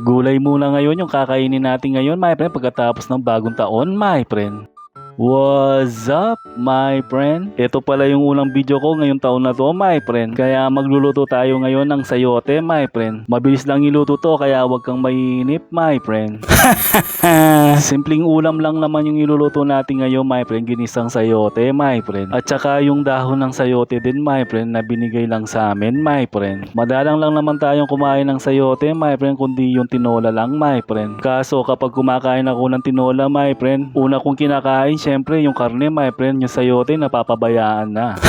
Gulay muna ngayon yung kakainin natin ngayon, my friend, pagkatapos ng bagong taon, my friend. What's up, my friend? Ito pala yung unang video ko ngayong taon na to, my friend. Kaya magluluto tayo ngayon ng sayote, my friend. Mabilis lang iluto to, kaya wag kang mainip, my friend. Simpleng ulam lang naman yung iluluto natin ngayon, my friend. Ginisang sayote, my friend. At saka yung dahon ng sayote din, my friend, na binigay lang sa amin, my friend. Madalang lang naman tayong kumain ng sayote, my friend, kundi yung tinola lang, my friend. Kaso kapag kumakain ako ng tinola, my friend, una kong kinakain, syempre yung karne, my friend, yung sayote napapabayaan na.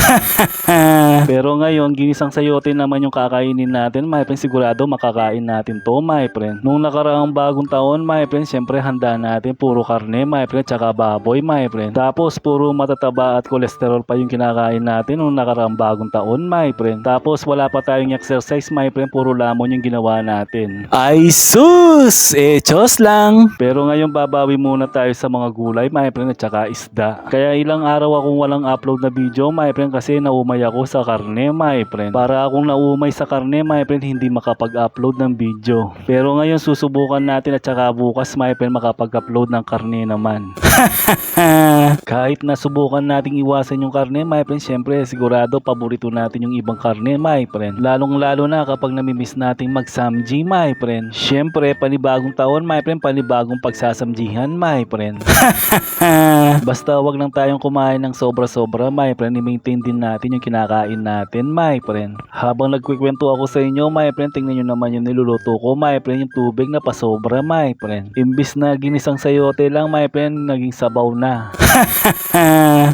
Pero ngayon, ginisang sayote naman yung kakainin natin, my friend. Sigurado makakain natin to, my friend. Nung nakaraang bagong taon, my friend, syempre handa natin puro karne, my friend, tsaka baboy, my friend. Tapos puro matataba at kolesterol pa yung kinakain natin nung nakaraang bagong taon, my friend. Tapos wala pa tayong exercise, my friend, puro lamon yung ginawa natin. Ay sus! Chos lang! Pero ngayon babawi muna tayo sa mga gulay, my friend, at saka isda. Kaya ilang araw akong walang upload na video, my friend, kasi naumay ako sa karne, my friend. Para akong naumay sa karne, my friend, hindi makapag-upload ng video. Pero ngayon susubukan natin at saka bukas, my friend, makapag-upload ng karne naman. Kahit nasubukan nating iwasan yung karne, my friend, syempre sigurado paborito natin yung ibang karne, my friend. Lalong lalo na kapag namimiss nating mag-samji, my friend. Syempre panibagong taon, my friend, panibagong pagsasamjihan, my friend. Basta wag lang tayong kumain ng sobra-sobra, my friend. I-maintain din natin yung kinakain natin, my friend. Habang nagkikwento ako sa inyo, my friend, tingnan nyo naman yung niluluto ko, my friend. Yung tubig na pasobra, my friend. Imbis na ginisang sayote lang, my friend, naging sabaw na.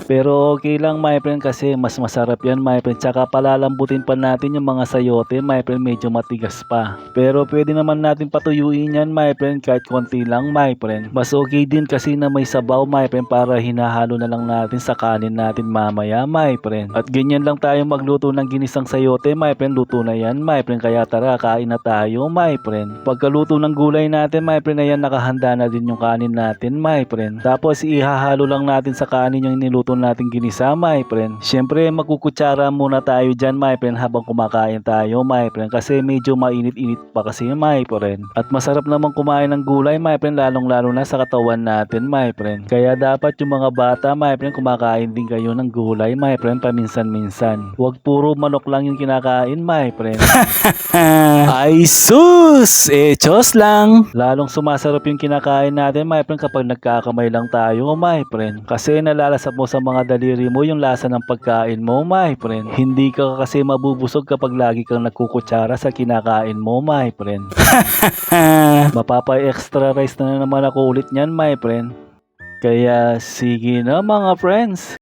Pero okay lang, my friend, kasi mas masarap yan, my friend. Tsaka palalambutin pa natin yung mga sayote, my friend, medyo matigas pa. Pero pwede naman natin patuyuin yan, my friend, kahit konti lang, my friend. Mas okay din kasi na may sabaw, my friend, para hinahalo na lang natin sa kanin natin mamaya, my friend. At ganyan lang tayo magluto ng ginisang sayote, my friend. Luto na yan, my friend. Kaya tara, kain na tayo, my friend. Pagkaluto ng gulay natin, my friend, ayan, nakahanda na din yung kanin natin, my friend. Tapos ihahalo lang natin sa kanin yung niluto natin ginisa, my friend. Syempre magkukutsara muna tayo dyan, my friend, habang kumakain tayo, my friend. Kasi medyo mainit-init pa kasi, my friend. At masarap naman kumain ng gulay, my friend, lalong-lalo na sa katawan natin, my friend. Kaya dapat yung mga bata, my friend, kumakain din kayo ng gulay, my friend, paminsan-minsan. Huwag puro manok lang yung kinakain, my friend. Ay sus! Chos lang! Lalong sumasarap yung kinakain natin, my friend, kapag nagkakamay lang tayo, my friend. Kasi nalalasap mo sa mga daliri mo yung lasa ng pagkain mo, my friend. Hindi ka kasi mabubusog kapag lagi kang nagkukutsara sa kinakain mo, my friend. Mapapa-extra rice na naman ako ulit nyan, my friend. Kaya sige na mga friends.